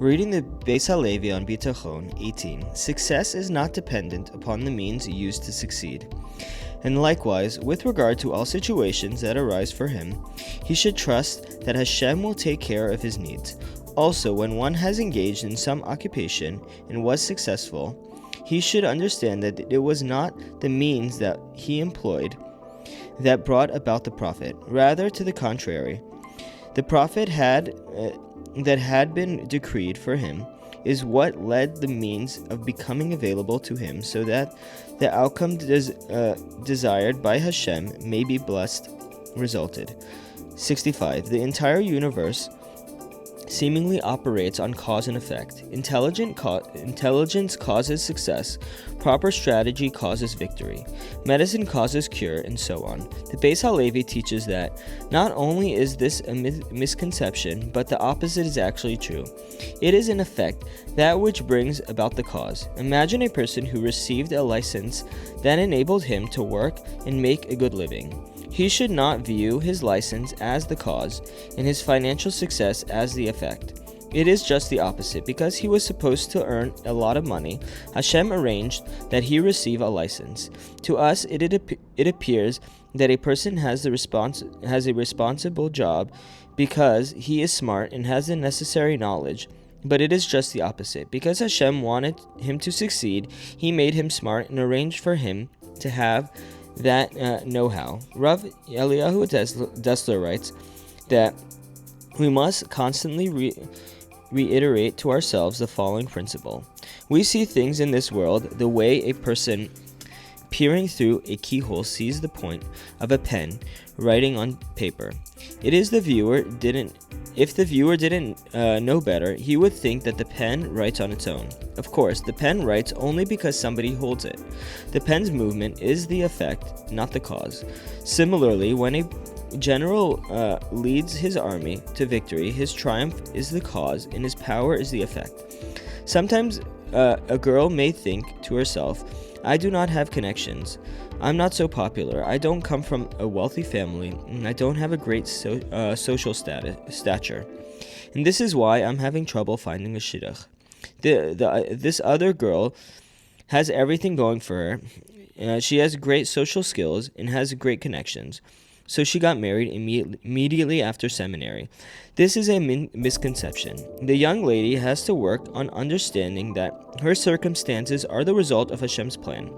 Reading the Beis HaLevi on Bitachon 18, success is not dependent upon the means used to succeed. And likewise, with regard to all situations that arise for him, he should trust that Hashem will take care of his needs. Also, when one has engaged in some occupation and was successful, he should understand that it was not the means that he employed that brought about the profit. Rather, to the contrary, the profit that had been decreed for him is what led the means of becoming available to him, so that the outcome desired by Hashem may be blessed resulted. 65. The entire universe seemingly operates on cause and effect. Intelligence causes success, proper strategy causes victory, medicine causes cure, and so on. The Beis HaLevi teaches that not only is this a misconception, but the opposite is actually true. It is in effect that which brings about the cause. Imagine a person who received a license that enabled him to work and make a good living. He should not view his license as the cause and his financial success as the effect. It is just the opposite. Because he was supposed to earn a lot of money, Hashem arranged that he receive a license. To us, it appears that a person has a responsible job because he is smart and has the necessary knowledge. But it is just the opposite. Because Hashem wanted him to succeed, he made him smart and arranged for him to have that know-how. Rav Eliyahu Dessler writes that we must constantly reiterate to ourselves the following principle. We see things in this world the way a person peering through a keyhole sees the point of a pen writing on paper. If the viewer didn't know better, he would think that the pen writes on its own. Of course, the pen writes only because somebody holds it. The pen's movement is the effect, not the cause. Similarly, when a general leads his army to victory, his triumph is the cause and his power is the effect. Sometimes a girl may think to herself, I do not have connections. I'm not so popular. I don't come from a wealthy family, and I don't have a great social stature. And this is why I'm having trouble finding a shidduch. This other girl has everything going for her. She has great social skills and has great connections. So she got married immediately after seminary. This is a misconception. The young lady has to work on understanding that her circumstances are the result of Hashem's plan.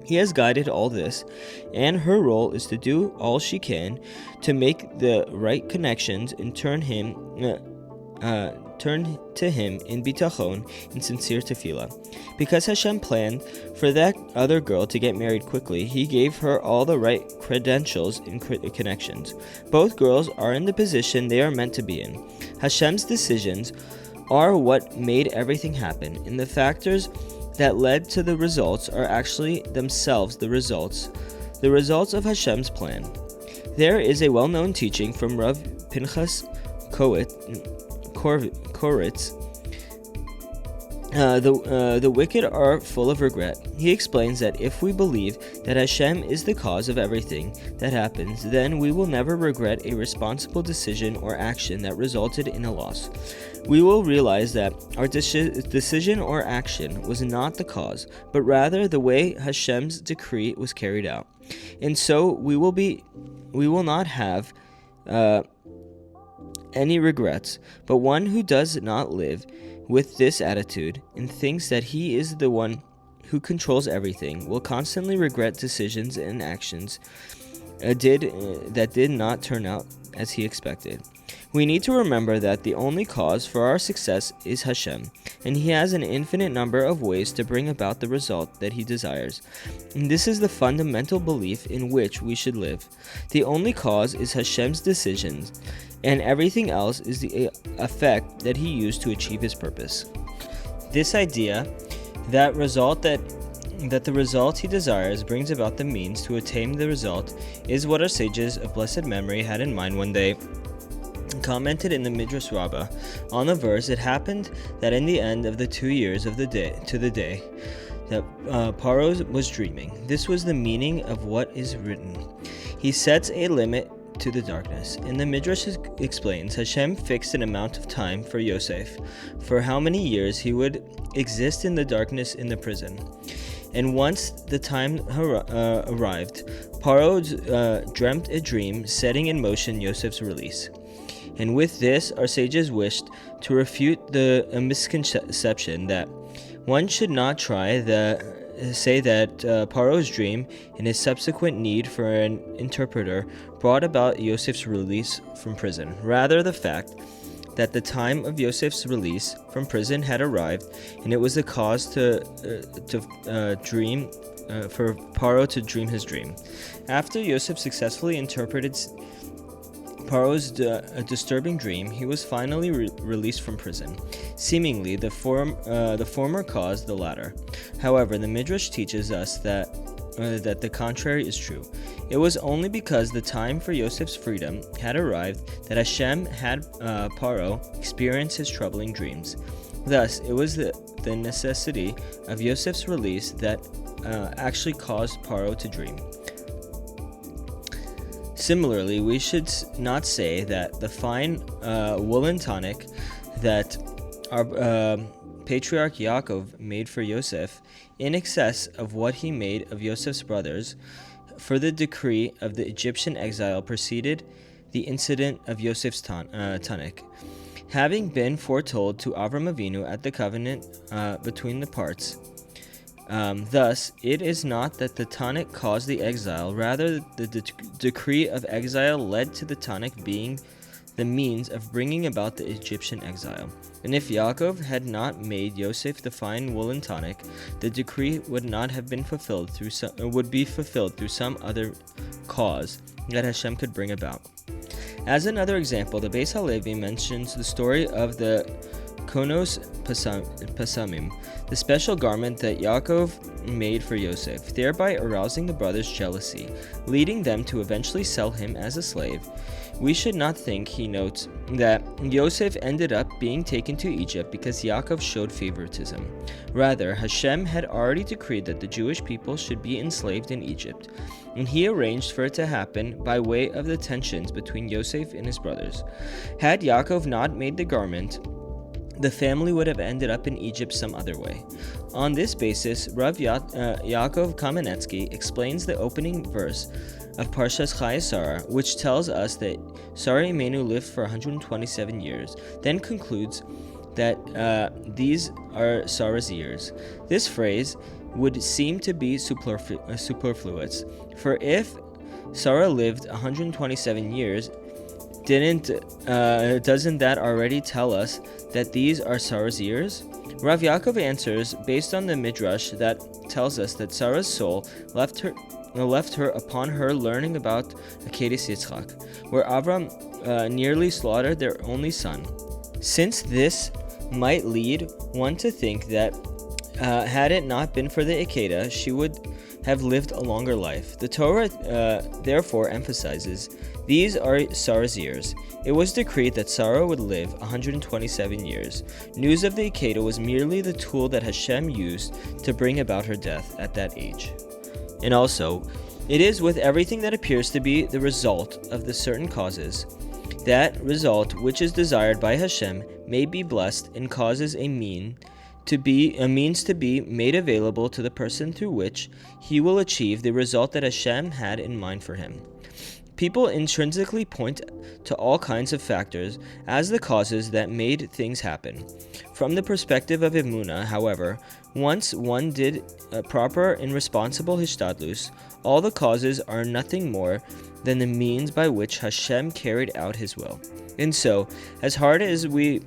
He has guided all this, and her role is to do all she can to make the right connections and turn to him in Bitachon and sincere tefillah. Because Hashem planned for that other girl to get married quickly, he gave her all the right credentials and connections. Both girls are in the position they are meant to be in. Hashem's decisions are what made everything happen, and the factors that led to the results are actually themselves the results of Hashem's plan. There is a well-known teaching from Rav Pinchas Koritz. The wicked are full of regret. He explains that if we believe that Hashem is the cause of everything that happens, then we will never regret a responsible decision or action that resulted in a loss. We will realize that our decision or action was not the cause, but rather the way Hashem's decree was carried out. And so we will not have any regrets. But one who does not live with this attitude and thinks that he is the one who controls everything will constantly regret decisions and actions that did not turn out as he expected. We need to remember that the only cause for our success is Hashem, and He has an infinite number of ways to bring about the result that He desires. And this is the fundamental belief in which we should live. The only cause is Hashem's decisions, and everything else is the effect that He used to achieve His purpose. This idea that the result He desires brings about the means to attain the result is what our sages of blessed memory had in mind when they commented in the Midrash Rabbah on the verse. It happened that in the end of the 2 years of the day that Paro was dreaming. This was the meaning of what is written. He sets a limit to the darkness. In the Midrash explains, Hashem fixed an amount of time for Yosef, for how many years he would exist in the darkness in the prison. And once the time arrived, Paro dreamt a dream, setting in motion Yosef's release. And with this, our sages wished to refute the misconception that one should not try say that Paro's dream and his subsequent need for an interpreter brought about Yosef's release from prison. Rather, the fact that the time of Yosef's release from prison had arrived, and it was the cause for Paro to dream his dream. After Yosef successfully interpreted Paro's disturbing dream, he was finally released from prison. Seemingly, the former caused the latter. However, the Midrash teaches us that the contrary is true. It was only because the time for Yosef's freedom had arrived that Hashem had Paro experience his troubling dreams. Thus, it was the necessity of Yosef's release that actually caused Paro to dream. Similarly, we should not say that the fine woolen tunic that our patriarch Yaakov made for Yosef, in excess of what he made of Yosef's brothers, for the decree of the Egyptian exile preceded the incident of Yosef's tunic. Having been foretold to Avram Avinu at the covenant between the parts. Thus, it is not that the tunic caused the exile, rather the decree of exile led to the tunic being the means of bringing about the Egyptian exile. And if Yaakov had not made Yosef the fine woolen tunic, the decree would not have been fulfilled would be fulfilled through some other cause that Hashem could bring about. As another example, the Beis HaLevi mentions the story of the Konos Pasamim, the special garment that Yaakov made for Yosef, thereby arousing the brothers' jealousy, leading them to eventually sell him as a slave. We should not think, he notes, that Yosef ended up being taken to Egypt because Yaakov showed favoritism. Rather, Hashem had already decreed that the Jewish people should be enslaved in Egypt, and he arranged for it to happen by way of the tensions between Yosef and his brothers. Had Yaakov not made the garment, the family would have ended up in Egypt some other way. On this basis, Rav Yaakov Kamenetsky explains the opening verse of Parshas Chayei Sarah, which tells us that Sarah Imenu lived for 127 years, then concludes that these are Sarah's years. This phrase would seem to be superfluous, for if Sarah lived 127 years, doesn't that already tell us that these are Sarah's years? Rav Yaakov answers based on the Midrash that tells us that Sarah's soul left her upon her learning about Akedas Yitzchak, where Avram nearly slaughtered their only son. Since this might lead one to think that had it not been for the Akedah, she would have lived a longer life. The Torah therefore emphasizes these are Sarah's years. It was decreed that Sarah would live 127 years. News of the Akedah was merely the tool that Hashem used to bring about her death at that age. And also, it is with everything that appears to be the result of the certain causes. That result, which is desired by Hashem, may be blessed and causes a means to be made available to the person through which he will achieve the result that Hashem had in mind for him. People intrinsically point to all kinds of factors as the causes that made things happen. From the perspective of Emunah, however, once one did proper and responsible hishtadlus, all the causes are nothing more than the means by which Hashem carried out his will. And so, as hard as we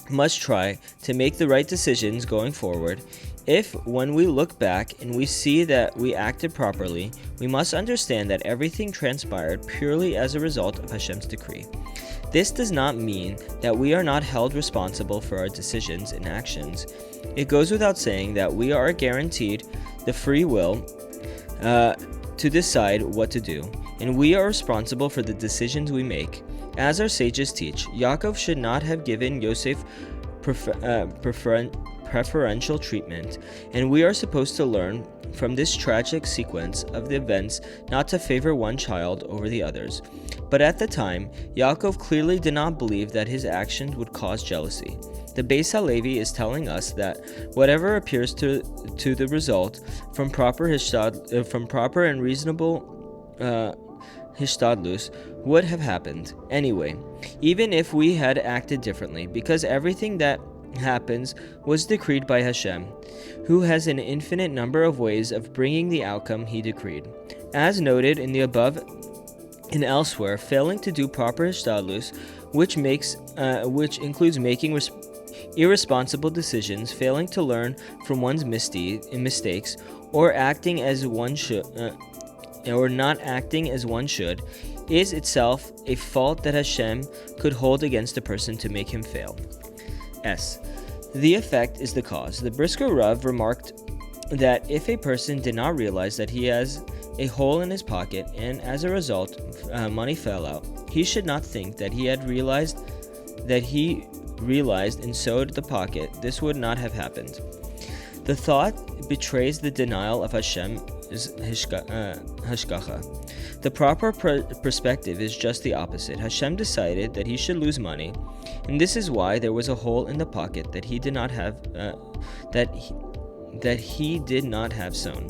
must try to make the right decisions going forward, if, when we look back and we see that we acted properly, we must understand that everything transpired purely as a result of Hashem's decree. This does not mean that we are not held responsible for our decisions and actions. It goes without saying that we are guaranteed the free will to decide what to do, and we are responsible for the decisions we make. As our sages teach, Yaakov should not have given Yosef preferential treatment, and we are supposed to learn from this tragic sequence of the events not to favor one child over the others. But at the time, Yaakov clearly did not believe that his actions would cause jealousy. The Beis HaLevi is telling us that whatever appears to the result from proper and reasonable hishtadlus would have happened anyway, even if we had acted differently, because everything that happens was decreed by Hashem, who has an infinite number of ways of bringing the outcome he decreed. As noted in the above and elsewhere, failing to do proper hishtadlus, which includes making irresponsible decisions, failing to learn from one's mistakes, or acting as one should, or not acting as one should, is itself a fault that Hashem could hold against a person to make him fail. The effect is the cause. The Brisker Rav remarked that if a person did not realize that he has a hole in his pocket and as a result money fell out, he should not think that he realized and sewed the pocket. This would not have happened. The thought betrays the denial of Hashem's hashgacha. The proper perspective is just the opposite. Hashem decided that he should lose money, and this is why there was a hole in the pocket that he did not have sewn.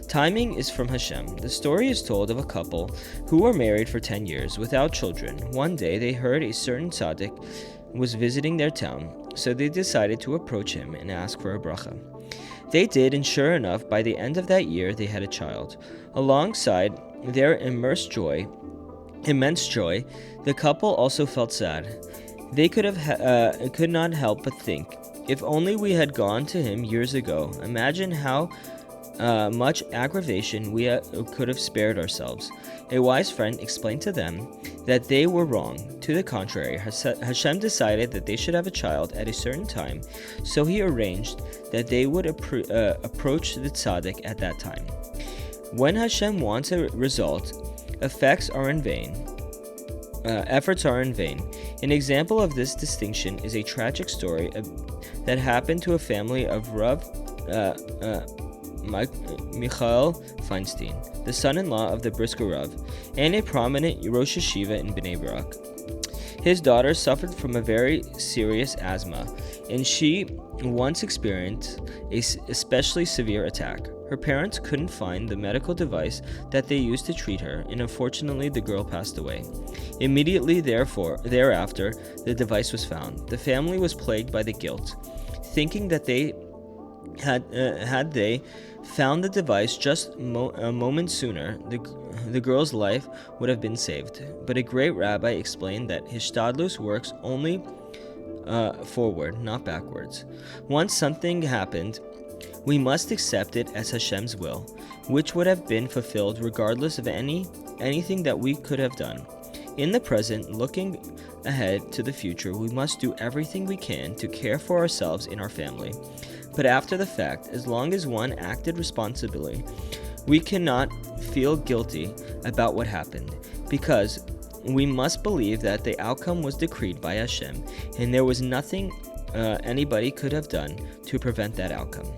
Timing is from Hashem. The story is told of a couple who were married for 10 years without children. One day they heard a certain tzaddik was visiting their town, so they decided to approach him and ask for a bracha. They did, and sure enough, by the end of that year they had a child. Alongside their immense joy, the couple also felt sad. They could not help but think, if only we had gone to him years ago. Imagine how much aggravation we could have spared ourselves. A wise friend explained to them that they were wrong. To the contrary, Hashem decided that they should have a child at a certain time, so he arranged that they would approach the tzaddik at that time. When Hashem wants a result, efforts are in vain. An example of this distinction is a tragic story that happened to a family of Rav Michael Feinstein, the son-in-law of the Brisker Rav, and a prominent Rosh Yeshiva in Bnei Brak. His daughter suffered from a very serious asthma, and she once experienced a especially severe attack. Her parents couldn't find the medical device that they used to treat her, and unfortunately the girl passed away. Immediately thereafter, the device was found. The family was plagued by the guilt, thinking that they had they found the device just a moment sooner, the girl's life would have been saved. But a great rabbi explained that hishtadlus works only forward, not backwards. Once something happened, we must accept it as Hashem's will, which would have been fulfilled regardless of anything that we could have done. In the present, looking ahead to the future, we must do everything we can to care for ourselves and our family. But after the fact, as long as one acted responsibly, we cannot feel guilty about what happened, because we must believe that the outcome was decreed by Hashem, and there was nothing anybody could have done to prevent that outcome.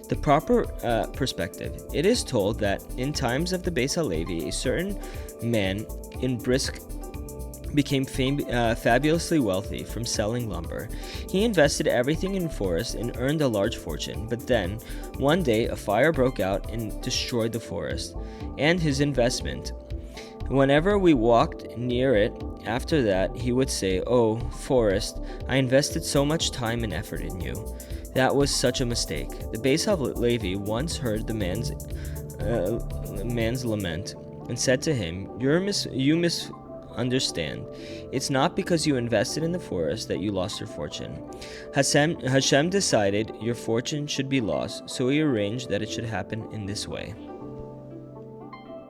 The proper perspective. It is told that in times of the Beis HaLevi, a certain man in Brisk became fabulously wealthy from selling lumber. He invested everything in forest and earned a large fortune, but then, one day, a fire broke out and destroyed the forest and his investment. Whenever we walked near it after that, he would say, "Oh, forest, I invested so much time and effort in you. That was such a mistake." The Beis HaLevi once heard the man's lament and said to him, "You misunderstand. It's not because you invested in the forest that you lost your fortune. Hashem decided your fortune should be lost, so he arranged that it should happen in this way."